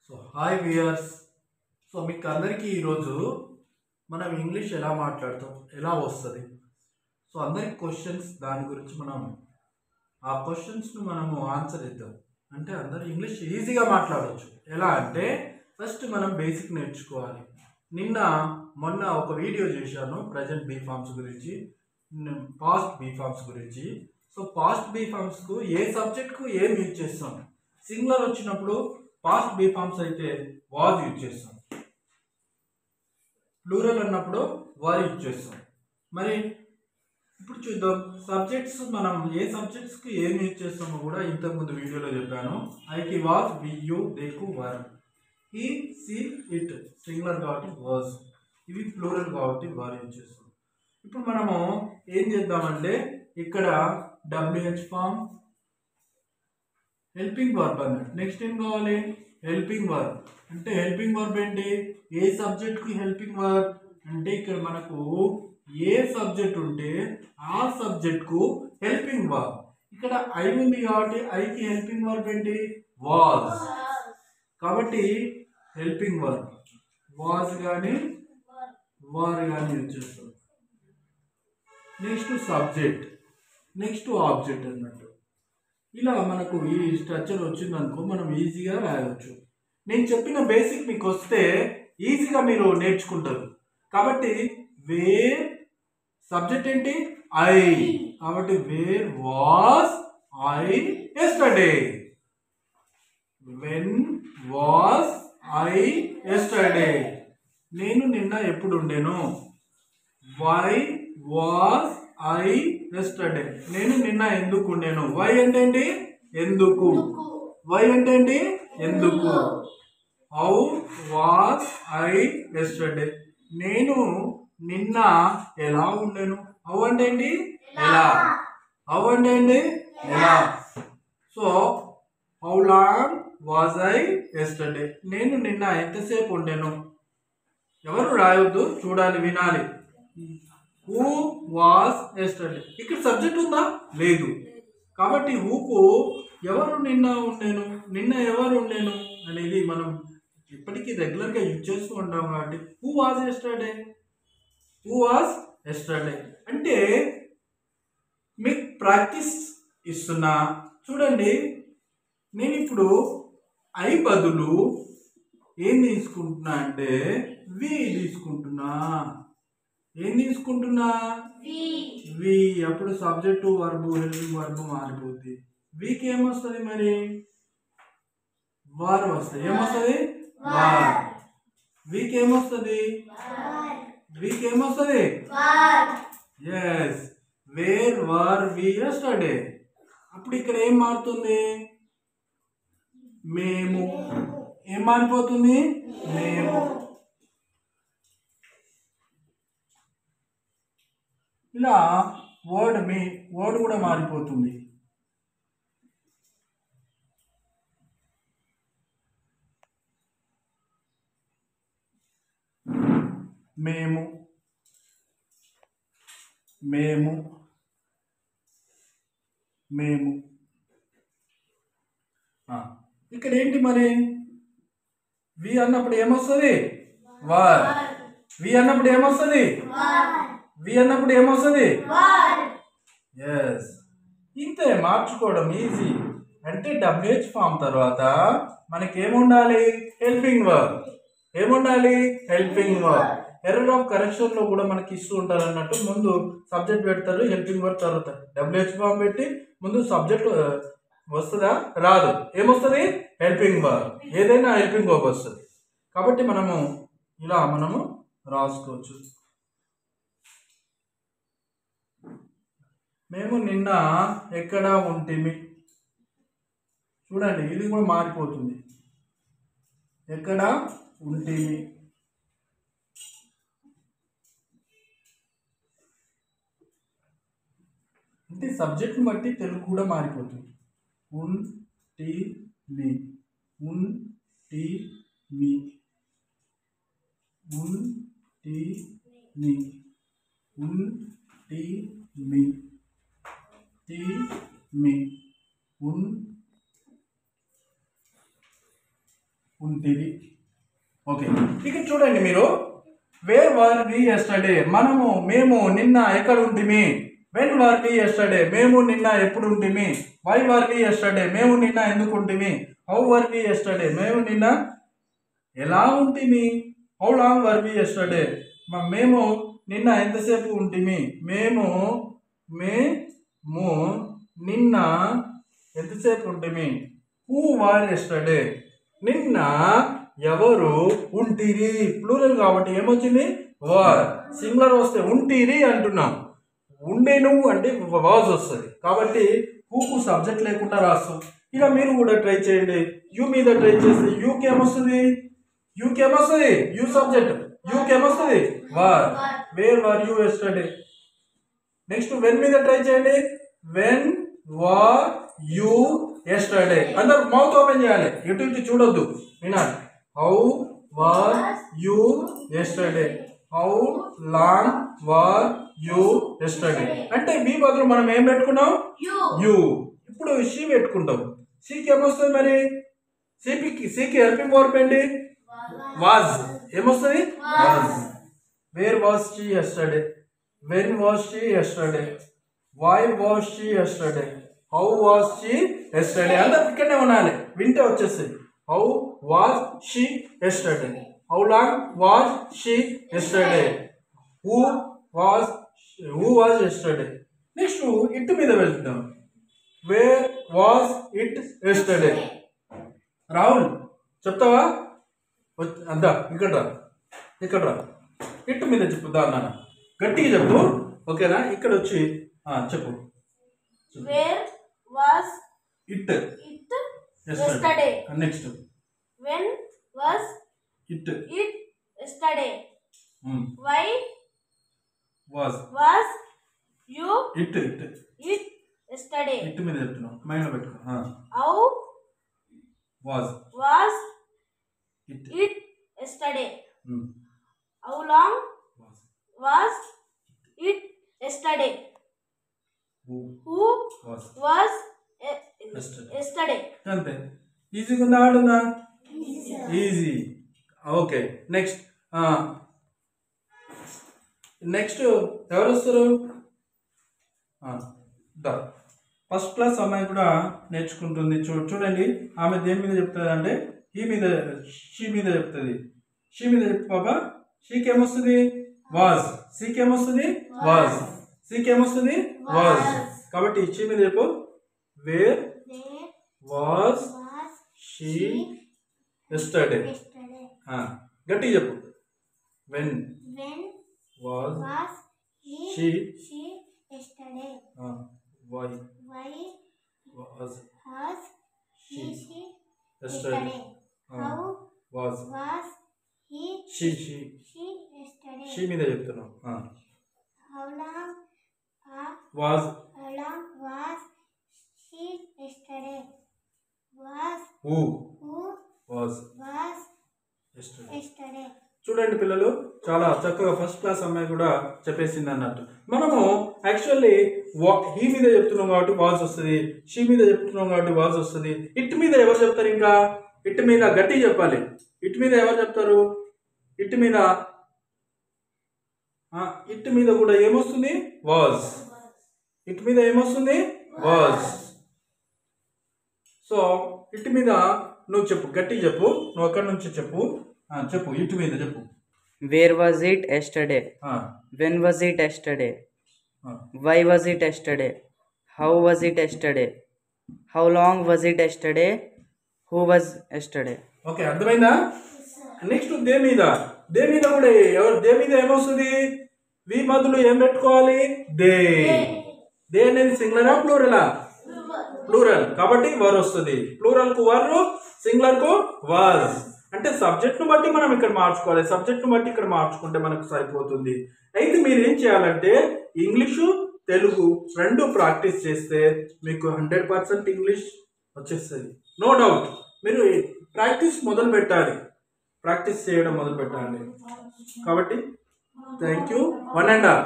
Hi viewers. మీకు అందరికీ ఈరోజు మనం ఇంగ్లీష్ ఎలా మాట్లాడతాం, ఎలా వస్తుంది, అందరికి క్వశ్చన్స్ దాని గురించి ఆ క్వశ్చన్స్ను మనము ఆన్సర్ ఇద్దాం. అంటే అందరూ ఇంగ్లీష్ ఈజీగా మాట్లాడవచ్చు. ఎలా అంటే ఫస్ట్ మనం బేసిక్ నేర్చుకోవాలి. మొన్న ఒక వీడియో చేశాను ప్రజెంట్ బీ ఫార్మ్స్ గురించి, పాస్ట్ బీ ఫార్మ్స్ గురించి. పాస్ట్ బీ ఫార్మ్స్కు ఏ సబ్జెక్ట్కు ఏం యూజ్ చేస్తాం. సింగులర్ వచ్చినప్పుడు పాస్ట్ బీ ఫార్మ్స్ అయితే వాజ్ యూజ్ చేస్తాం, ప్లూరల్ అన్నప్పుడు వర్ యూజ్ చేస్తాం. మరి ఇప్పుడు చూద్దాం సబ్జెక్ట్స్, మనం ఏ సబ్జెక్ట్స్కి ఏం యూజ్ చేస్తామో కూడా ఇంతకుముందు వీడియోలో చెప్పాను. ఐకి వాజ్, వి, యు, దేకు were, he, she, it singular కాబట్టి వాజ్, ఇవి ప్లూరల్ కాబట్టి వర్ యూజ్ చేస్తాం. ఇప్పుడు మనము ఏం చేద్దామంటే ఇక్కడ WH ఫార్మ్, హెల్పింగ్ వర్బ్ అన్నట్టు. నెక్స్ట్ ఏం కావాలి? Helping verb. అంటే హెల్పింగ్ వర్బ్ ఏంటి? ఏ సబ్జెక్ట్కి హెల్పింగ్ వర్బ్ అంటే ఇక్కడ మనకు ఏ సబ్జెక్ట్ ఉంటే ఆ సబ్జెక్ట్కు హెల్పింగ్ వర్బ్. ఇక్కడ ఐ ఉంది కాబట్టి ఐకి హెల్పింగ్ వర్బ్ ఏంటి? వాజ్. కాబట్టి హెల్పింగ్ వర్బ్ వాజ్ కానీ వర్ కానీ యూజ్ చేస్తాం. నెక్స్ట్ సబ్జెక్ట్, నెక్స్ట్ ఆబ్జెక్ట్ అన్నట్టు. ఇలా మనకు ఈ స్ట్రక్చర్ వచ్చిందనుకో మనం ఈజీగా రాయవచ్చు. నేను చెప్పిన బేసిక్ మీకు వస్తే ఈజీగా మీరు నేర్చుకుంటారు. కాబట్టి వేర్ సబ్జెక్ట్ ఏంటి? ఐ. కాబట్టి where was I yesterday. When was I yesterday. నేను నిన్న ఎప్పుడు ఉండేను. Why was I yesterday. నేను నిన్న ఎందుకు ఉండేను. వై అంటే ఏంటి? ఎందుకు. వై అంటే ఏంటి? ఎందుకు. How was I yesterday. నేను నిన్న ఎలా ఉండేను. హౌ అంటే ఏంటి? ఎలా. హౌ అంటే ఏంటి? ఎలా. How long was I yesterday. నేను నిన్న ఎంతసేపు ఉండేను. ఎవరు రాయొద్దు, చూడాలి, వినాలి. Who was yesterday. ఇక్కడ సబ్జెక్ట్ ఉందా? లేదు. కాబట్టి హూకు ఎవరు నిన్న ఉండేను, నిన్న ఎవరు ఉండేను అనేది మనం ఇప్పటికీ రెగ్యులర్గా యూజ్ చేస్తూ ఉంటాం. కాబట్టి who was yesterday, who was yesterday. అంటే మీకు ప్రాక్టీస్ ఇస్తున్నా. చూడండి, నేను ఇప్పుడు ఐ బదులు ఏం తీసుకుంటున్నా అంటే వి తీసుకుంటున్నా. ఏం తీసుకుంటున్నా? వి. అప్పుడు సబ్జెక్టు వర్బు హెల్పింగ్ వర్బు మారిపోద్ది. వీకి ఏమొస్తుంది మరి? వర్ వస్తుంది. ఏమొస్తుంది? వర్. వీకి ఏమొస్తుంది? వీకి ఏమొస్తుంది? Yes. Where were we yesterday. అప్పుడు ఇక్కడ ఏం మారుతుంది? మేము. ఏం మారిపోతుంది? మేము. ఇలా వర్డ్ కూడా మారిపోతుంది. మేము, మేము, మేము. ఇక్కడ ఏంటి మరి? వి అన్నప్పుడు ఏమొస్తుంది? వర్. వి అన్నప్పుడు ఏమొస్తుంది? వి అన్నప్పుడు ఏమొస్తుంది? ఎస్. ఇంతే, మార్చుకోవడం ఈజీ. అంటే WH ఫామ్ తర్వాత మనకేముండాలి? Helping verb. ఏముండాలి? Helping verb. Error of correction లో కూడా మనకి ఇస్తూ ఉంటారు అన్నట్టు. ముందు సబ్జెక్ట్ పెడతారు, హెల్పింగ్ వర్బ్ తర్వాత WH ఫామ్ పెట్టి ముందు సబ్జెక్ట్ వస్తుందా? రాదు. ఏమొస్తుంది? Helping verb. ఏదైనా హెల్పింగ్ వర్బ్ వస్తుంది. కాబట్టి మనము రాసుకోవచ్చు. మేము నిన్న ఎక్కడ ఉంటిమి. చూడండి, ఇది కూడా మారిపోతుంది. ఎక్కడ ఉంటిమి. అంటే సబ్జెక్ట్ని బట్టి తెలుగు కూడా మారిపోతుంది. ఉంటిమి, ఉంటిమి, ఉంటిమి, ఉంటిమి, మీ, ఉంటిరి. ఓకే, ఇక్కడ చూడండి మీరు, వేర్ వర్ వి ఎస్టర్డే, మేము నిన్న ఎక్కడ ఉంటిమి. వెన్ వర్ వి ఎస్టర్డే, మేము నిన్న ఎప్పుడు ఉంటిమి. వై వర్ వి ఎస్టర్డే, మేము నిన్న ఎందుకు ఉంటిమి. హౌ వర్ వి ఎస్టర్డే, మేము నిన్న ఎలా ఉంటిమి. How long were we yesterday, మేము నిన్న ఎంతసేపు ఉంటిమి. మేము నిన్న ఎంతసేపు ఉంటిమి. హూ వర్ ఎస్టర్డే, నిన్న ఎవరు ఉంటిరి. ప్లూరల్ కాబట్టి ఏమొచ్చింది, వర్. సింగులర్ వస్తే ఉంటిరి అంటున్నాం. ఉండేను అంటే వాజ్ వస్తుంది కాబట్టి హూకు సబ్జెక్ట్ లేకుండా రాస్తాం. ఇలా మీరు కూడా ట్రై చేయండి. యూ మీద ట్రై చేస్తే యూకి ఏమొస్తుంది, యూ సబ్జెక్ట్, యూకి ఏమొస్తుంది were. Where were you yesterday. Next when మీద ట్రై చేయండి. When were you yesterday. అందరు మౌత్ ఓపెన్ చేయాలి, ఇటు ఇటు చూడొద్దు, వినాలి. How were you yesterday, how long were you yesterday. అంటే మీ బదులు మనం ఏం పెట్టుకున్నాం, యూ. ఇప్పుడు షీ పెట్టుకుంటాం. షీకి ఏమొస్తుంది మరి, షీకి హెల్పింగ్ వర్బ్ ఏంటి, వాజ్. ఏమొస్తుంది, was. Where was she yesterday, when was she yesterday, why was she yesterday, how was she yesterday. అందరూ ఇక్కడనే ఉండాలి, వింటే వచ్చేస్తుంది. How was she yesterday, how long was she yesterday, who was yesterday. Next it మీద వెళ్తాం. Where was it yesterday. Rahul చెప్తావా, అందా ఇక్కడ రా. ఇట్ మీద చెప్పు, నాన్న గట్టిగా చెప్పు, ఓకేనా. ఇక్కడ వచ్చి చెప్పు. Where was it yesterday. Next when was it yesterday. Why was you it yesterday. It మీద చెప్తున్నావు, మైండ్ లో పెట్టుకో. How was it yesterday. How long was it yesterday. Who was yesterday. అంతే. ఈజీగా ఉందా, ఆడుందా? ఈజీ. ఓకే, నెక్స్ట్ ఎవరు వస్తారు. First class అమ్మాయి కూడా నేర్చుకుంటుంది. చూడండి, ఆమె దేని మీద చెప్తుంది అంటే షీ మీద చెప్తుంది. షీ మీద చెప్పు పాపా. షీకి ఏమొస్తుంది, వాజ్. సీకి ఏమొస్తుంది, వాజ్. సీకి ఏమొస్తుంది, వాజ్. కాబట్టి షీ మీద చెప్పు. Where was she yesterday. గట్టిగా చెప్పు. When was she yesterday. Why was she yesterday? How was she yesterday? She మీద చెప్తున్నాం. How long was she yesterday? Who was yesterday? చూడండి పిల్లలు, చాలా చక్కగా ఫస్ట్ క్లాస్ అమ్మాయి కూడా చెప్పేసింది అన్నట్టు. మనము యాక్చువల్లీ హీ మీద చెప్తున్నాం కాబట్టి వాజ్ వస్తుంది, షీ మీద చెప్తున్నాం కాబట్టి వాజ్ వస్తుంది. ఇట్ మీద ఎవరు చెప్తారు, ఇంకా ఇట్ మీద గట్టి చెప్పాలి. ఇట్ మీద ఎవరు చెప్తారు, ఇట్ మీద కూడా ఏమొస్తుంది, వాజ్. ఇట్ మీద ఏమొస్తుంది, వాజ్. సో ఇట్ మీద నువ్వు చెప్పు, గట్టి చెప్పు, నువ్వు అక్కడి నుంచి చెప్పు. చెప్పు, ఇటు మీద చెప్పు. Where was it yesterday? When was it yesterday? Why was it yesterday? How was it yesterday? How long was it yesterday? Who was yesterday? Okay, అర్థమైందా? నెక్స్ట్ దే మీద కూడా దే మీద ఏమొస్తుంది, వి మధ్యలో ఏం పెట్టుకోవాలి, దే. దే అనేది సింగులరా ప్లూరలా? ప్లూరల్ కాబట్టి వర్ వస్తుంది. ప్లూరల్ కు వర్, సింగులర్ కు వాజ్. అంటే సబ్జెక్ట్ను బట్టి మనం ఇక్కడ మార్చుకోవాలి. సబ్జెక్ట్ను బట్టి ఇక్కడ మార్చుకుంటే మనకు సరిపోతుంది. అయితే మీరు ఏం చేయాలంటే ఇంగ్లీషు తెలుగు రెండు ప్రాక్టీస్ చేస్తే మీకు 100% ఇంగ్లీష్ వచ్చేస్తుంది, నో డౌట్. మీరు ప్రాక్టీస్ మొదలు పెట్టాలి, ప్రాక్టీస్ చేయడం మొదలు పెట్టాలి. కాబట్టి థ్యాంక్ యూ. 1 and all.